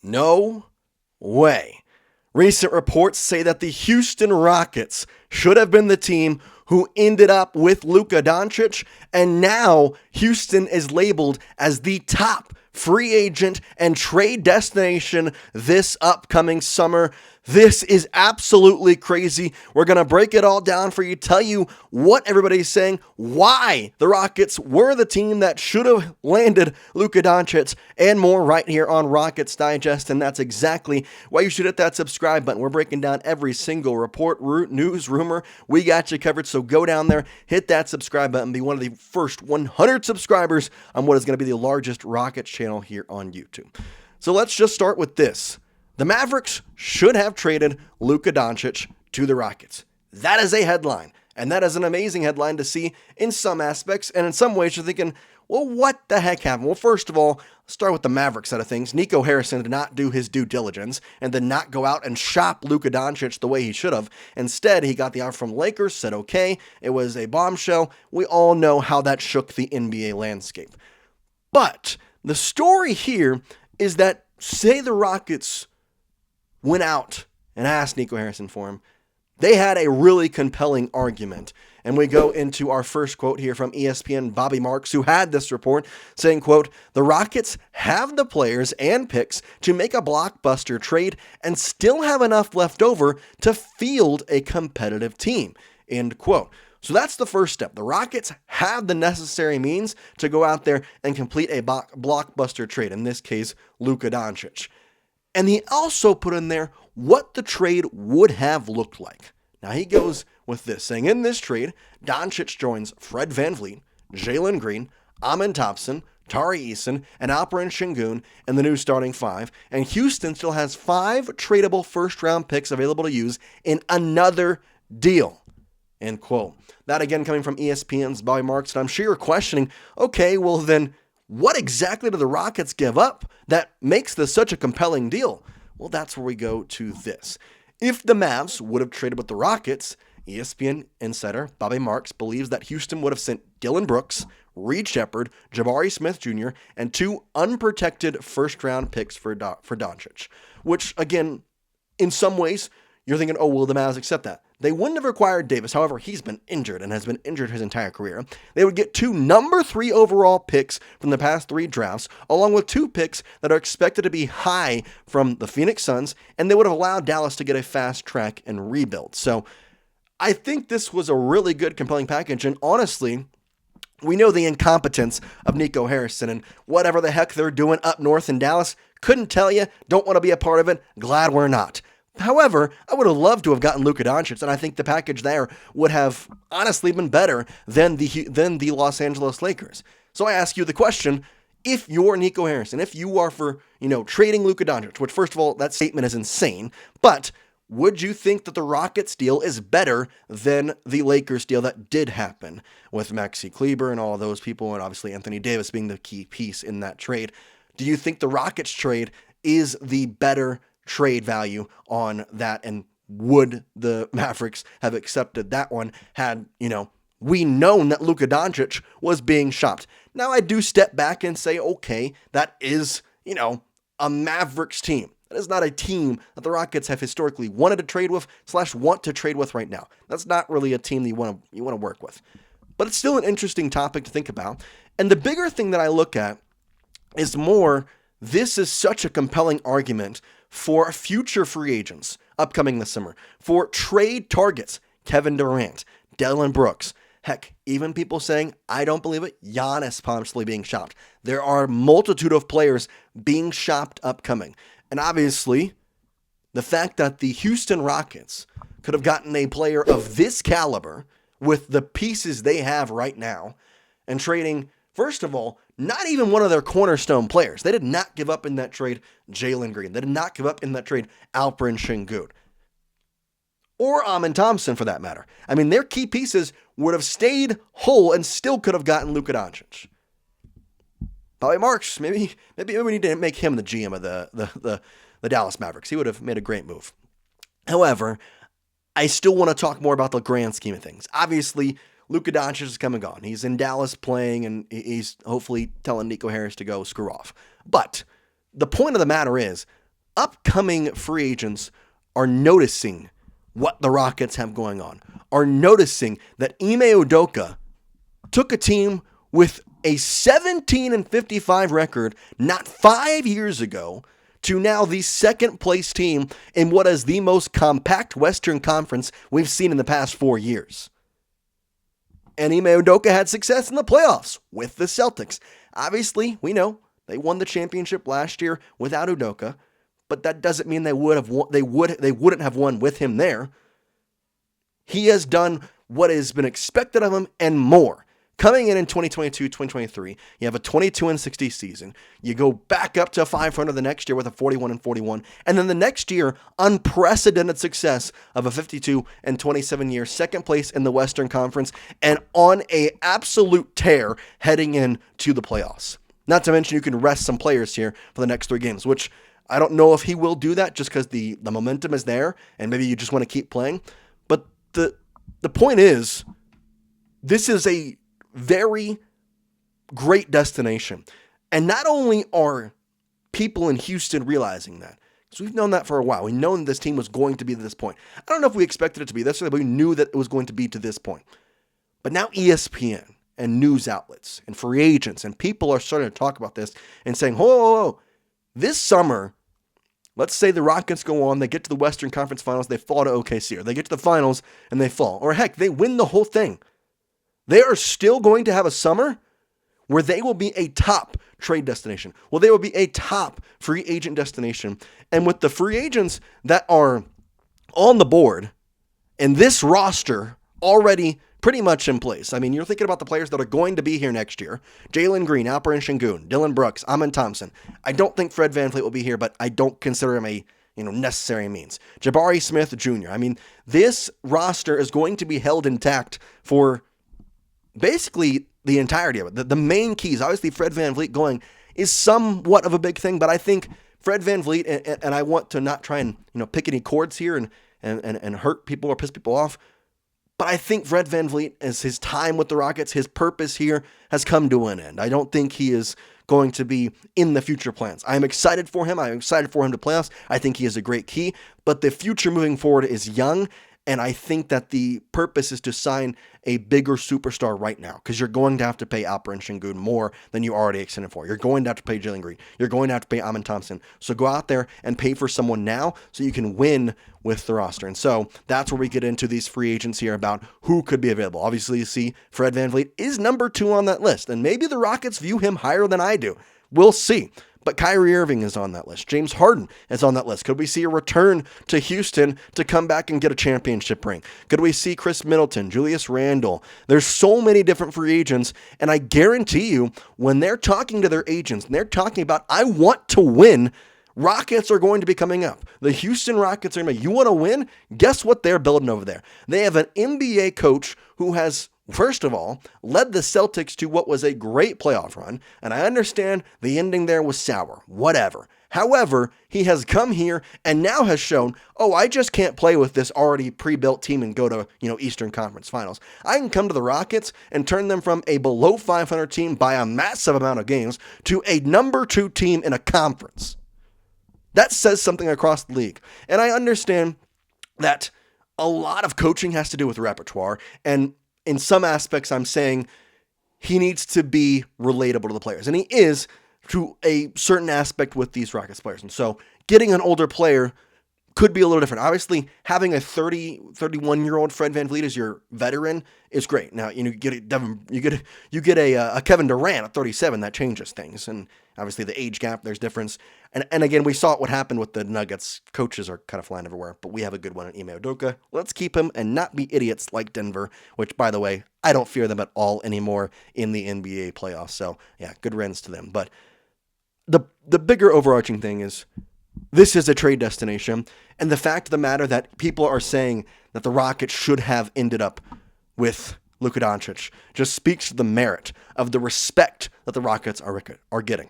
No way. Recent reports say that the Houston Rockets should have been the team who ended up with Luka Doncic, and now Houston is labeled as the top free agent and trade destination this upcoming summer. This is absolutely crazy. We're going to break it all down for you, tell you what everybody's saying, why the Rockets were the team that should have landed Luka Doncic, and more right here on Rockets Digest. And that's exactly why you should hit that subscribe button. We're breaking down every single report, news, rumor. We got you covered. So go down there, hit that subscribe button, be one of the first 100 subscribers on what is going to be the largest Rockets channel here on YouTube. So let's just start with this. The Mavericks should have traded Luka Doncic to the Rockets. That is a headline, and that is an amazing headline to see in some aspects, and in some ways you're thinking, well, what the heck happened? Well, first of all, let's start with the Mavericks side of things. Nico Harrison did not do his due diligence and did not go out and shop Luka Doncic the way he should have. Instead, he got the offer from Lakers, said okay, it was a bombshell. We all know how that shook the NBA landscape. But the story here is that, say the Rockets went out and asked Nico Harrison for him, they had a really compelling argument. And we go into our first quote here from ESPN Bobby Marks, who had this report, saying, quote, "The Rockets have the players and picks to make a blockbuster trade and still have enough left over to field a competitive team," end quote. So that's the first step. The Rockets have the necessary means to go out there and complete a blockbuster trade, in this case, Luka Doncic. And he also put in there what the trade would have looked like. Now he goes with this, saying in this trade, Doncic joins Fred VanVleet, Jalen Green, Amen Thompson, Tari Eason, and Alperen Şengün in the new starting five, and Houston still has 5 tradable first-round picks available to use in another deal, end quote. That again coming from ESPN's Bobby Marks, and I'm sure you're questioning, okay, well then, what exactly do the Rockets give up that makes this such a compelling deal? Well, that's where we go to this. If the Mavs would have traded with the Rockets, ESPN insider Bobby Marks believes that Houston would have sent Dillon Brooks, Reed Shepherd, Jabari Smith Jr., and 2 unprotected first-round picks for Doncic, which, again, in some ways, you're thinking, oh, will the Mavs accept that? They wouldn't have required Davis. However, he's been injured and has been injured his entire career. They would get 2 number 3 overall picks from the past 3 drafts, along with 2 picks that are expected to be high from the Phoenix Suns, and they would have allowed Dallas to get a fast track and rebuild. So I think this was a really good, compelling package, and honestly, we know the incompetence of Nico Harrison and whatever the heck they're doing up north in Dallas. Couldn't tell you, don't want to be a part of it, glad we're not. However, I would have loved to have gotten Luka Doncic, and I think the package there would have honestly been better than the Los Angeles Lakers. So I ask you the question, if you're Nico Harrison, if you are for, trading Luka Doncic, which first of all, that statement is insane, but would you think that the Rockets deal is better than the Lakers deal that did happen with Maxi Kleber and all of those people, and obviously Anthony Davis being the key piece in that trade? Do you think the Rockets trade is the better trade value on that, and would the Mavericks have accepted that one had, we known that Luka Doncic was being shopped? Now I do step back and say, okay, that is, a Mavericks team. That is not a team that the Rockets have historically wanted to trade with / want to trade with right now. That's not really a team that you want to work with. But it's still an interesting topic to think about. And the bigger thing that I look at is more, this is such a compelling argument for future free agents upcoming this summer, for trade targets, Kevin Durant, Dillon Brooks, heck, even people saying, I don't believe it, Giannis possibly being shopped. There are a multitude of players being shopped upcoming. And obviously, the fact that the Houston Rockets could have gotten a player of this caliber with the pieces they have right now and trading, first of all, not even one of their cornerstone players. They did not give up in that trade Jalen Green. They did not give up in that trade Alperen Şengün. Or Amen Thompson, for that matter. I mean, their key pieces would have stayed whole and still could have gotten Luka Doncic. Bobby Marks, maybe we need to make him the GM of the Dallas Mavericks. He would have made a great move. However, I still want to talk more about the grand scheme of things. Obviously, Luka Doncic is come and gone. He's in Dallas playing, and he's hopefully telling Nico Harris to go screw off. But the point of the matter is, upcoming free agents are noticing what the Rockets have going on, are noticing that Ime Udoka took a team with a 17-55 record not 5 years ago to now the second place team in what is the most compact Western Conference we've seen in the past 4 years. And Ime Udoka had success in the playoffs with the Celtics. Obviously, we know they won the championship last year without Udoka, but that doesn't mean they wouldn't have won with him there. He has done what has been expected of him and more. Coming in 2022-2023, you have a 22-60 season. You go back up to 500 the next year with a 41-41, and then the next year, unprecedented success of a 52-27 year second place in the Western Conference, and on a absolute tear heading into the playoffs. Not to mention you can rest some players here for the next 3 games, which I don't know if he will do that just because the momentum is there, and maybe you just want to keep playing. But the point is, this is a very great destination. And not only are people in Houston realizing that, because we've known that for a while. We've known this team was going to be to this point. I don't know if we expected it to be this way, but we knew that it was going to be to this point. But now ESPN and news outlets and free agents and people are starting to talk about this and saying, whoa, this summer, let's say the Rockets go on, they get to the Western Conference Finals, they fall to OKC, or they get to the finals and they fall. Or heck, they win the whole thing. They are still going to have a summer where they will be a top trade destination. Well, they will be a top free agent destination. And with the free agents that are on the board and this roster already pretty much in place. I mean, you're thinking about the players that are going to be here next year. Jalen Green, Alperen Şengün, Dillon Brooks, Amen Thompson. I don't think Fred VanVleet will be here, but I don't consider him a necessary means. Jabari Smith Jr. I mean, this roster is going to be held intact for basically the entirety of it. The main keys, obviously Fred VanVleet going is somewhat of a big thing, but I think Fred VanVleet, and I want to not try and pick any chords here and hurt people or piss people off, but I think Fred VanVleet, as his time with the Rockets, his purpose here has come to an end. I don't think he is going to be in the future plans. I'm excited for him. I'm excited for him to playoffs. I think he is a great key, but the future moving forward is young. And I think that the purpose is to sign a bigger superstar right now, because you're going to have to pay Alperen Şengün more than you already extended for. You're going to have to pay Jalen Green. You're going to have to pay Amen Thompson. So go out there and pay for someone now so you can win with the roster. And so that's where we get into these free agents here about who could be available. Obviously, you see Fred VanVleet is number 2 on that list, and maybe the Rockets view him higher than I do. We'll see. But Kyrie Irving is on that list. James Harden is on that list. Could we see a return to Houston to come back and get a championship ring? Could we see Chris Middleton, Julius Randle? There's so many different free agents, and I guarantee you, when they're talking to their agents and they're talking about, I want to win, Rockets are going to be coming up. The Houston Rockets are going to be, you want to win? Guess what they're building over there? They have an NBA coach who has, first of all, led the Celtics to what was a great playoff run, and I understand the ending there was sour, whatever. However, he has come here and now has shown, I just can't play with this already pre-built team and go to, Eastern Conference Finals. I can come to the Rockets and turn them from a below 500 team by a massive amount of games to a number 2 team in a conference. That says something across the league. And I understand that a lot of coaching has to do with repertoire, and in some aspects, I'm saying he needs to be relatable to the players. And he is to a certain aspect with these Rockets players. And so getting an older player could be a little different. Obviously, having a 31-year-old Fred VanVleet as your veteran is great. Now, you get a Kevin Durant at 37, that changes things. And obviously the age gap, there's difference. And again, we saw what happened with the Nuggets. Coaches are kind of flying everywhere, but we have a good one in Ime Udoka. Let's keep him and not be idiots like Denver, which, by the way, I don't fear them at all anymore in the NBA playoffs. So, yeah, good riddance to them. But the bigger overarching thing is this is a trade destination, and the fact of the matter that people are saying that the Rockets should have ended up with Luka Doncic just speaks to the merit of the respect that the Rockets are getting.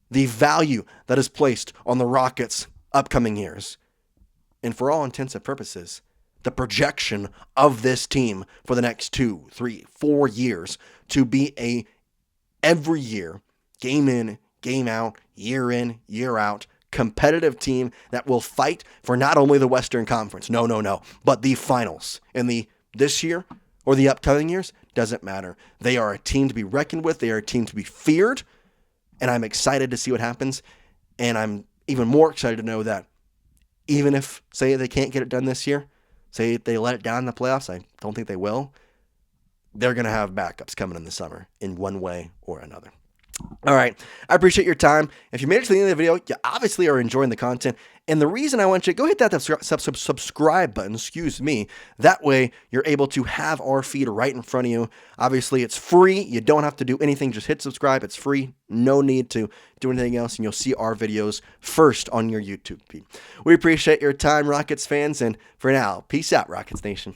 The value that is placed on the Rockets' upcoming years. And for all intents and purposes, the projection of this team for the next 2, 3, 4 years to be every year, game in, game out, year in, year out, competitive team that will fight for not only the Western Conference, no, but the finals in this year or the upcoming years. Doesn't matter. They are a team to be reckoned with. They are a team to be feared. And I'm excited to see what happens. And I'm even more excited to know that even if, say, they can't get it done this year, say they let it down in the playoffs, I don't think they will, they're going to have backups coming in the summer in one way or another. All right. I appreciate your time. If you made it to the end of the video, you obviously are enjoying the content. And the reason I want you to go hit that subscribe button, that way you're able to have our feed right in front of you. Obviously, it's free. You don't have to do anything. Just hit subscribe. It's free. No need to do anything else, and you'll see our videos first on your YouTube feed. We appreciate your time, Rockets fans. And for now, peace out, Rockets Nation.